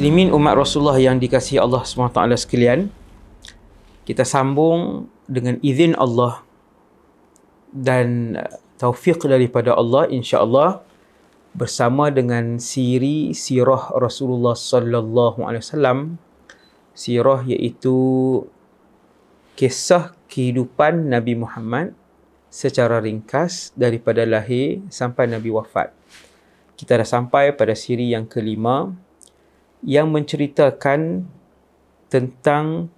muslimin umat Rasulullah yang dikasihi Allah SWT sekalian, kita sambung dengan izin Allah dan taufik daripada Allah, insya-Allah, bersama dengan sirah Rasulullah sallallahu alaihi wasallam. Sirah iaitu kisah kehidupan Nabi Muhammad secara ringkas daripada lahir sampai Nabi wafat. Kita dah sampai pada siri yang kelima yang menceritakan tentang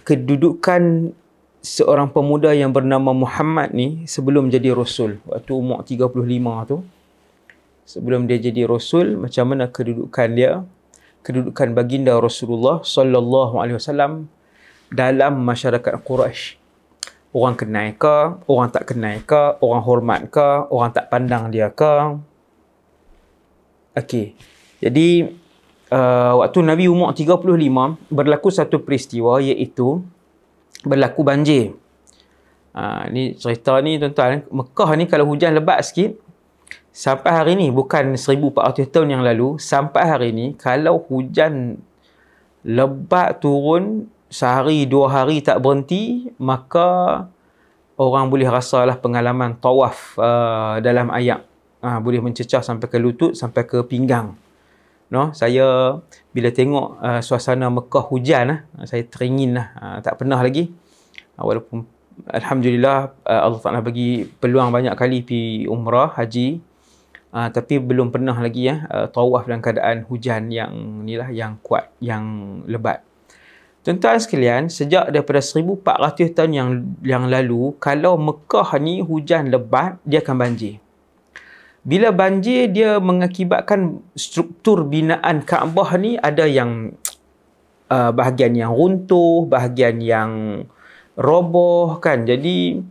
kedudukan seorang pemuda yang bernama Muhammad ni sebelum jadi Rasul. Waktu umur 35 tu, sebelum dia jadi Rasul, macam mana kedudukan dia, kedudukan baginda Rasulullah sallallahu alaihi wasallam dalam masyarakat Quraisy. Orang kenal ke, orang tak kenal ke, orang hormat ke, orang tak pandang dia ke. Okey. Jadi waktu Nabi umur 35 berlaku satu peristiwa, iaitu berlaku banjir. Ni cerita ni tuan-tuan, Mekah ni kalau hujan lebat sikit, sampai hari ni, bukan 1400 tahun yang lalu, sampai hari ni kalau hujan lebat turun sehari dua hari tak berhenti, maka orang boleh rasalah pengalaman tawaf dalam ayam. Boleh mencecah sampai ke lutut, sampai ke pinggang. No, saya bila tengok suasana Mekah hujan, saya teringin lah. Tak pernah lagi. Walaupun alhamdulillah Allah Taala bagi peluang banyak kali pergi umrah, haji, tapi belum pernah lagi tawaf dalam keadaan hujan yang inilah, yang kuat, yang lebat. Tuan-tuan sekalian, sejak daripada 1400 tahun yang lalu, kalau Mekah ni hujan lebat, dia akan banjir. Bila banjir, dia mengakibatkan struktur binaan Kaabah ni ada yang bahagian yang runtuh, bahagian yang roboh kan. Jadi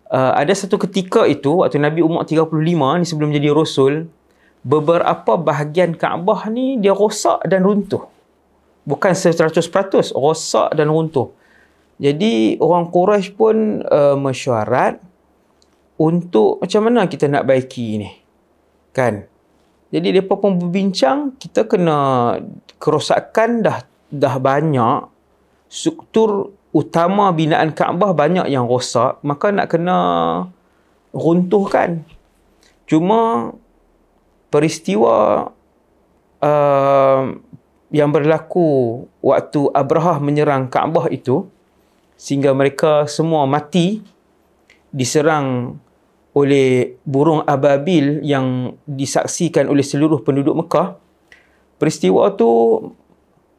ada satu ketika itu, waktu Nabi umur 35 ni sebelum jadi Rasul, beberapa bahagian Kaabah ni dia rosak dan runtuh. Bukan 100%, rosak dan runtuh. Jadi orang Quraisy pun mesyuarat untuk macam mana kita nak baiki ni. Kan? Jadi mereka pun berbincang, kita kena, kerosakan dah banyak, struktur utama binaan Kaabah banyak yang rosak, maka nak kena runtuhkan. Cuma peristiwa yang berlaku waktu Abrahah menyerang Kaabah itu, sehingga mereka semua mati diserang oleh burung ababil yang disaksikan oleh seluruh penduduk Mekah. Peristiwa tu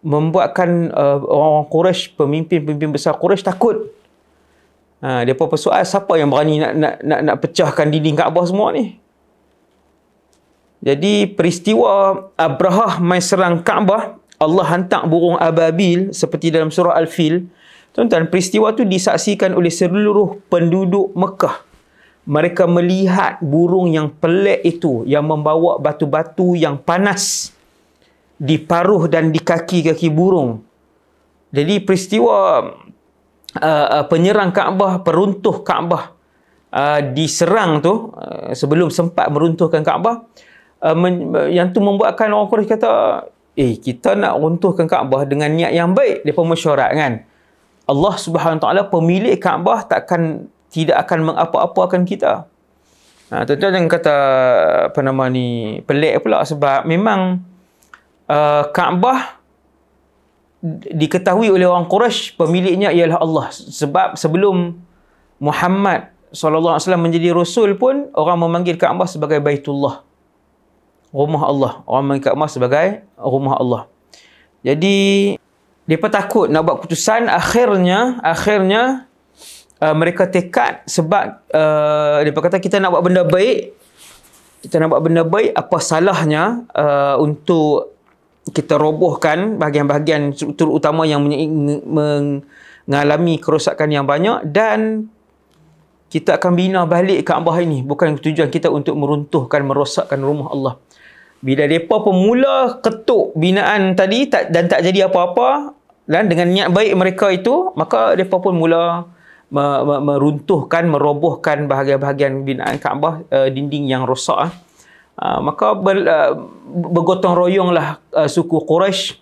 membuatkan orang Quraisy, pemimpin besar Quraisy takut. Mereka persoal, siapa yang berani nak pecahkan dinding Kaabah semua ni? Jadi peristiwa Abrahah mai serang Kaabah, Allah hantar burung ababil seperti dalam surah Al-Fil. Tuan-tuan, peristiwa tu disaksikan oleh seluruh penduduk Mekah. Mereka melihat burung yang pelik itu, yang membawa batu-batu yang panas di paruh dan di kaki-kaki burung. Jadi peristiwa penyerang Kaabah, peruntuh Kaabah diserang tu, sebelum sempat meruntuhkan Kaabah, yang tu membuatkan orang Quraisy kata, kita nak runtuhkan Kaabah dengan niat yang baik. Mereka mesyuarat kan, Allah Subhanahu Wa Taala pemilik Kaabah tidak akan mengapa-apakan kita. Tuan-tuan jangan kata pelik pula, sebab memang Kaabah diketahui oleh orang Quraisy pemiliknya ialah Allah. Sebab sebelum Muhammad sallallahu alaihi wasallam menjadi Rasul pun, orang memanggil Kaabah sebagai Baitullah, rumah Allah. Orang memanggil Kaabah sebagai rumah Allah. Jadi mereka takut nak buat keputusan. Akhirnya mereka tekad, sebab mereka kata, kita nak buat benda baik, apa salahnya untuk kita robohkan bahagian-bahagian struktur utama yang mengalami kerosakan yang banyak, dan kita akan bina balik Kaabah ini. Bukan tujuan kita untuk meruntuhkan, merosakkan rumah Allah. Bila mereka pemula ketuk binaan tadi dan tak jadi apa-apa, dan dengan niat baik mereka itu, maka mereka pun mula meruntuhkan, merobohkan bahagian-bahagian binaan Kaabah, dinding yang rosak. Maka bergotong royonglah suku Quraisy.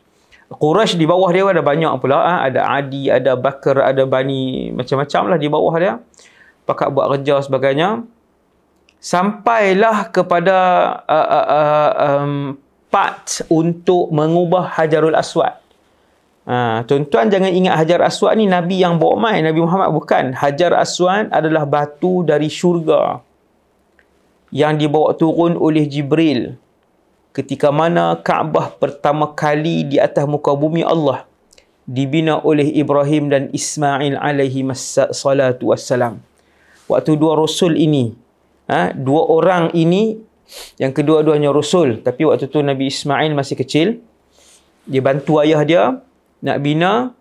Quraisy di bawah dia ada banyak pula. Ada Adi, ada Bakar, ada Bani, macam-macam lah di bawah dia. Pakat buat kerja sebagainya. Sampailah kepada part untuk mengubah Hajarul Aswad. Tuan-tuan jangan ingat Hajar Aswad ni Nabi yang bawa mai, Nabi Muhammad bukan. Hajar Aswad adalah batu dari syurga yang dibawa turun oleh Jibril ketika mana Kaabah pertama kali di atas muka bumi Allah dibina oleh Ibrahim dan Ismail alaihi salatu wassalam. Waktu dua rasul ini, dua orang ini yang kedua-duanya rasul, tapi waktu tu Nabi Ismail masih kecil, dia bantu ayah dia nak bina.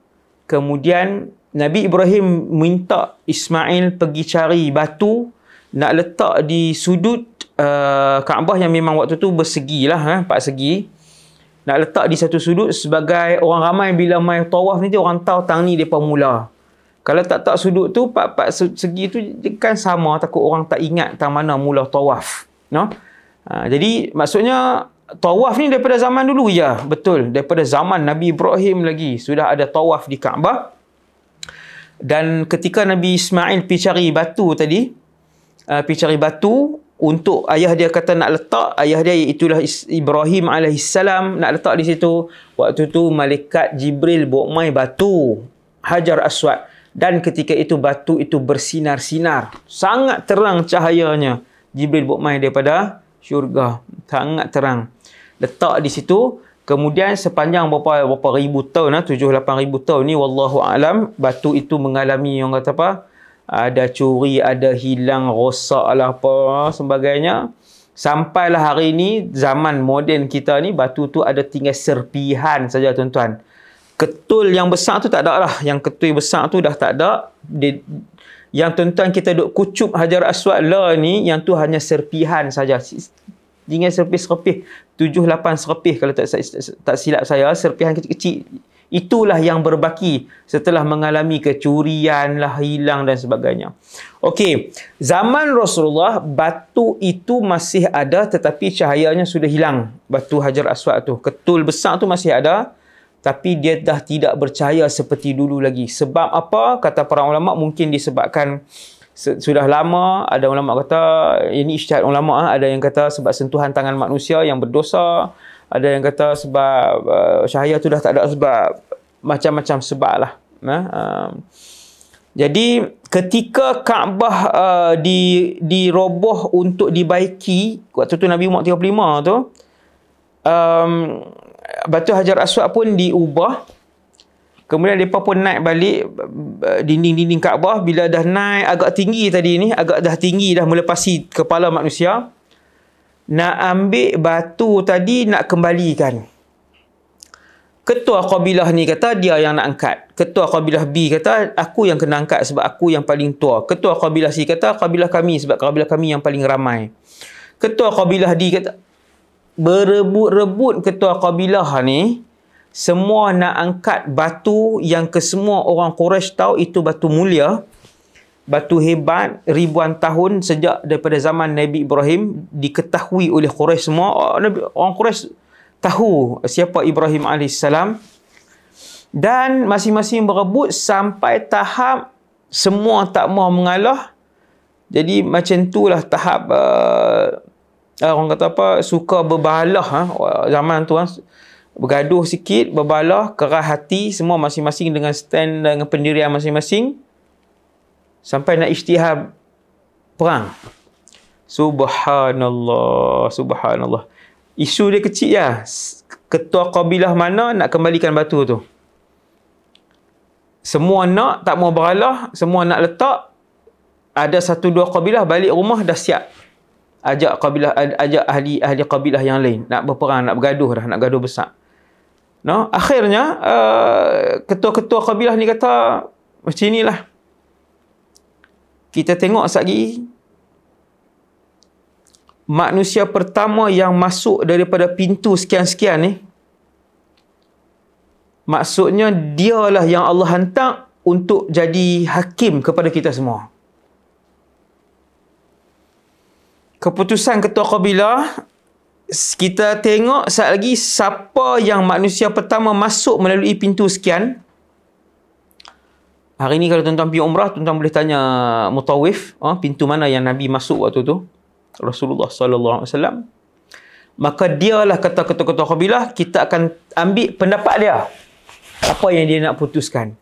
Kemudian Nabi Ibrahim minta Ismail pergi cari batu nak letak di sudut Kaabah yang memang waktu tu bersegi lah, 4 segi. Nak letak di satu sudut sebagai orang ramai bila mai tawaf ni orang tahu tang ni depa mula. Kalau tak sudut tu 4 segi tu kan sama, takut orang tak ingat tang mana mula tawaf. No? Jadi maksudnya tawaf ni daripada zaman dulu ya, betul. Daripada zaman Nabi Ibrahim lagi sudah ada tawaf di Kaabah. Dan ketika Nabi Ismail pergi cari batu tadi, pergi cari batu untuk ayah dia kata nak letak, ayah dia itulah Ibrahim alaihissalam nak letak di situ. Waktu tu malaikat Jibril bawa mai batu Hajar Aswad, dan ketika itu batu itu bersinar-sinar, sangat terang cahayanya. Jibril bawa mai daripada syurga, sangat terang, letak di situ. Kemudian sepanjang berapa ribu tahun, 7-8 ribu tahun ni wallahu alam, batu itu mengalami yang kata apa, ada curi, ada hilang, rosak lah apa sebagainya. Sampailah hari ini zaman moden kita ni, batu tu ada tinggal serpihan saja tuan-tuan. Ketul yang besar tu tak ada lah, yang ketul besar tu dah tak ada. Yang tuan-tuan kita duk kucup Hajar Aswad lah ni, yang tu hanya serpihan saja. Tinggal serpih-serpih, 7-8 serpih kalau tak silap saya, serpihan kecil-kecil. Itulah yang berbaki setelah mengalami kecurian lah, hilang dan sebagainya. Okey, zaman Rasulullah batu itu masih ada tetapi cahayanya sudah hilang. Batu Hajar Aswad tu, ketul besar tu masih ada, tapi dia dah tidak bercahaya seperti dulu lagi. Sebab apa? Kata para ulama, mungkin disebabkan sudah lama. Ada ulama kata, ini ijtihad ulama, ada yang kata sebab sentuhan tangan manusia yang berdosa. Ada yang kata sebab cahaya tu dah tak ada, sebab macam-macam sebab lah. Jadi ketika Kaabah diroboh untuk dibaiki, waktu tu Nabi umur 35 tu, batu Hajar Aswad pun diubah. Kemudian mereka pun naik balik dinding-dinding Kaabah. Bila dah naik agak tinggi tadi ni, agak dah tinggi dah melepasi kepala manusia, nak ambil batu tadi nak kembalikan. Ketua kabilah ni kata dia yang nak angkat. Ketua kabilah B kata aku yang kena angkat sebab aku yang paling tua. Ketua kabilah C kata kabilah kami sebab kabilah kami yang paling ramai. Ketua kabilah D kata, berebut-rebut ketua kabilah ni semua nak angkat batu yang kesemua orang Quraisy tahu itu batu mulia, batu hebat, ribuan tahun sejak daripada zaman Nabi Ibrahim, diketahui oleh Quraisy semua. Orang Quraisy tahu siapa Ibrahim AS, dan masing-masing berebut sampai tahap semua tak mau mengalah. Jadi macam itulah tahap orang kata apa, suka berbalah zaman tu, bergaduh sikit, berbalah, keras hati, semua masing-masing dengan stand, dengan pendirian masing-masing, sampai nak ijtihad perang. Subhanallah, subhanallah. Isu dia kecil ya. Ketua kabilah mana nak kembalikan batu tu? Semua nak, tak mau beralah, semua nak letak. Ada 1-2 kabilah balik rumah dah siap. Ajak kabilah, ajak ahli kabilah yang lain nak berperang, nak bergaduh dah, nak gaduh besar. No, akhirnya ketua-ketua kabilah ni kata macam inilah. Kita tengok lagi manusia pertama yang masuk daripada pintu sekian-sekian ni, maksudnya dialah yang Allah hantar untuk jadi hakim kepada kita semua. Keputusan ketua kabilah kita tengok sekali lagi siapa yang manusia pertama masuk melalui pintu sekian. Hari ni kalau tuan-tuan pergi umrah, tuan-tuan boleh tanya mutawif, pintu mana yang Nabi masuk waktu tu. Rasulullah sallallahu alaihi wasallam. Maka dialah kata ketua-ketua kabilah, kita akan ambil pendapat dia. Apa yang dia nak putuskan.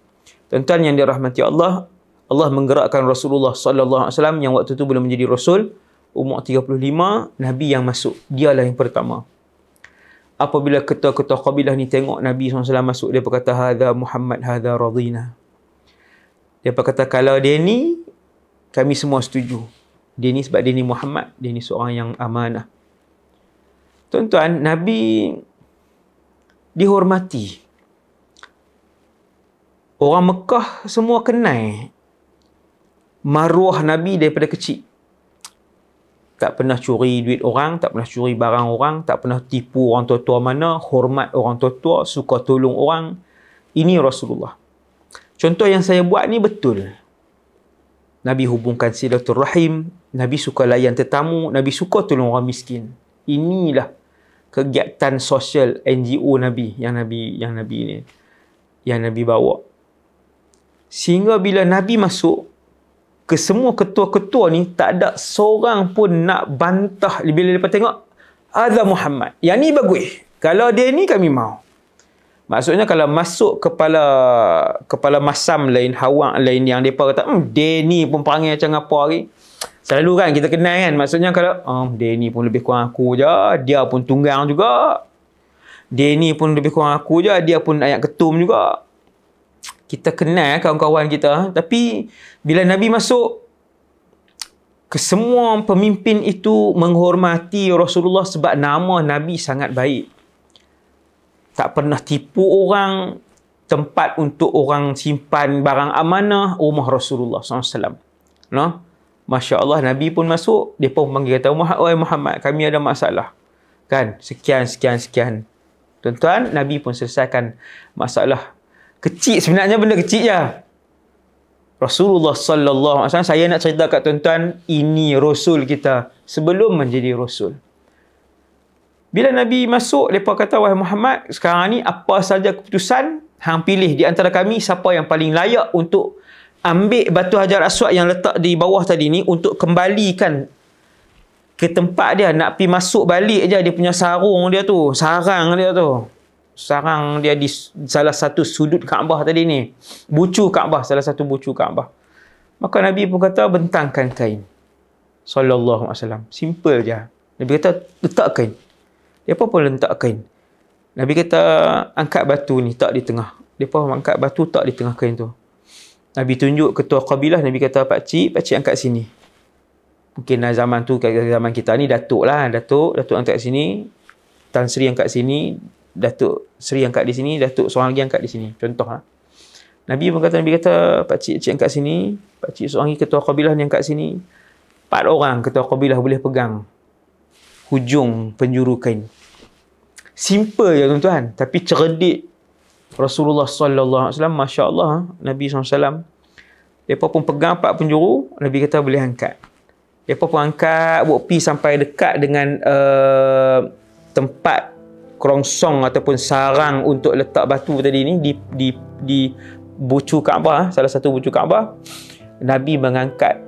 Tuan-tuan yang dirahmati Allah, Allah menggerakkan Rasulullah sallallahu alaihi wasallam yang waktu tu belum menjadi rasul, umur 35, Nabi yang masuk. Dialah yang pertama. Apabila ketua-ketua kabilah ni tengok Nabi SAW masuk, dia berkata, hadha Muhammad, hadha radina. Dia berkata, kalau dia ni, kami semua setuju. Dia ni sebab dia ni Muhammad, dia ni seorang yang amanah. Tuan-tuan, Nabi dihormati. Orang Mekah semua kenal maruah Nabi daripada kecil. Tak pernah curi duit orang, tak pernah curi barang orang, tak pernah tipu orang tua-tua mana, hormat orang tua-tua, suka tolong orang. Ini Rasulullah. Contoh yang saya buat ni betul. Nabi hubungkan silaturahim, Nabi suka layan tetamu, Nabi suka tolong orang miskin. Inilah kegiatan sosial NGO Nabi yang Nabi bawa. Sehingga bila Nabi masuk, ke semua ketua-ketua ni tak ada seorang pun nak bantah bila lepas tengok ada Muhammad. Yang ni bagus. Kalau dia ni kami mau. Maksudnya kalau masuk kepala masam lain, hawak lain yang depa kata, dia ni pun perangai macam apa hari. Selalu kan kita kenal kan. Maksudnya kalau dia ni pun lebih kurang aku je, dia pun tunggang juga. Dia ni pun lebih kurang aku je, dia pun ayat ketum juga. Kita kenal kawan-kawan kita. Tapi bila Nabi masuk, kesemua pemimpin itu menghormati Rasulullah sebab nama Nabi sangat baik. Tak pernah tipu orang, tempat untuk orang simpan barang amanah, rumah Rasulullah SAW. No? Masya Allah, Nabi pun masuk, dia pun panggil kata, wahai Muhammad, kami ada masalah. Kan? Sekian. Tuan-tuan, Nabi pun selesaikan masalah. Kecil sebenarnya, benda kecil je. Rasulullah sallallahu alaihi wasallam, saya nak cerita kat tuan-tuan, ini Rasul kita sebelum menjadi Rasul. Bila Nabi masuk, mereka kata, wahai Muhammad, sekarang ni apa saja keputusan, hang pilih di antara kami siapa yang paling layak untuk ambil batu Hajar Aswad yang letak di bawah tadi ni untuk kembalikan ke tempat dia. Nak pergi masuk balik je, dia punya sarung dia tu, sarang dia di salah satu sudut Kaabah tadi ni. Bucu Kaabah, salah satu bucu Kaabah. Maka Nabi pun kata, bentangkan kain. Sallallahu alaihi wasallam. Simple je. Nabi kata, letak kain. Dia pun letak kain. Nabi kata, angkat batu ni, tak di tengah. Dia pun angkat batu, tak di tengah kain tu. Nabi tunjuk ketua kabilah, Nabi kata, pakcik angkat sini. Mungkin zaman tu, zaman kita ni, Datuk lah. Datuk angkat sini. Tan Sri angkat sini. Datuk Sri angkat di sini. Datuk seorang lagi angkat di sini. Contoh lah. Nabi kata, pakcik angkat sini. Pakcik seorang lagi ketua kabilah ni angkat sini. 4 orang ketua kabilah boleh pegang hujung penjuru kain. Simple je tuan-tuan, tapi cerdik Rasulullah sallallahu alaihi wasallam. Masya-Allah, Nabi SAW. Depa pun pegang 4 penjuru, Nabi kata boleh angkat. Depa pun angkat, buat pi sampai dekat dengan tempat kerongsong ataupun sarang untuk letak batu tadi ni di bucu Kaabah, salah satu bucu Kaabah. Nabi mengangkat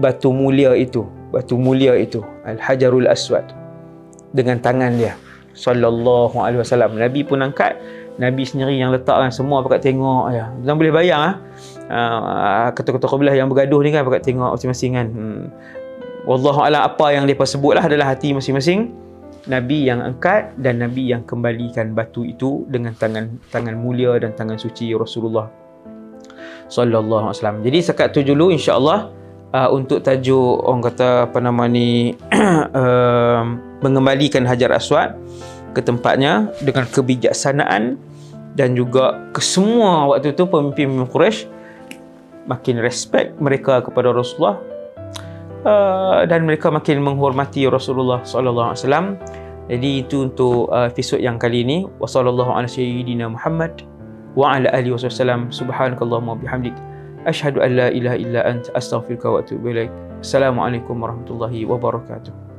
batu mulia itu, Al-Hajarul Aswad, dengan tangan dia sallallahu alaihi wasallam. Nabi pun angkat, Nabi sendiri yang letak kan, semua pakat tengok ya. Kita boleh bayang ketua-ketua kabilah yang bergaduh ni kan pakat tengok masing-masing kan. Wallahu a'lam, apa yang depa sebutlah adalah hati masing-masing. Nabi yang angkat dan Nabi yang kembalikan batu itu dengan tangan mulia dan tangan suci Rasulullah sallallahu alaihi wasallam. Jadi sekat tu dulu insya-Allah untuk tajuk orang kata apa nama ni mengembalikan Hajar Aswad ke tempatnya dengan kebijaksanaan, dan juga kesemua waktu tu pemimpin Quraisy makin respect mereka kepada Rasulullah, dan mereka makin menghormati Rasulullah sallallahu alaihi wasallam. Jadi itu untuk episod yang kali ini. Wassallallahu ala sayyidina Muhammad wa ala alihi wasallam. Subhanakallahumma bihamdik, asyhadu an la ilaha illa anta, astaghfiruka wa atubu ilaik. Assalamualaikum warahmatullahi wabarakatuh.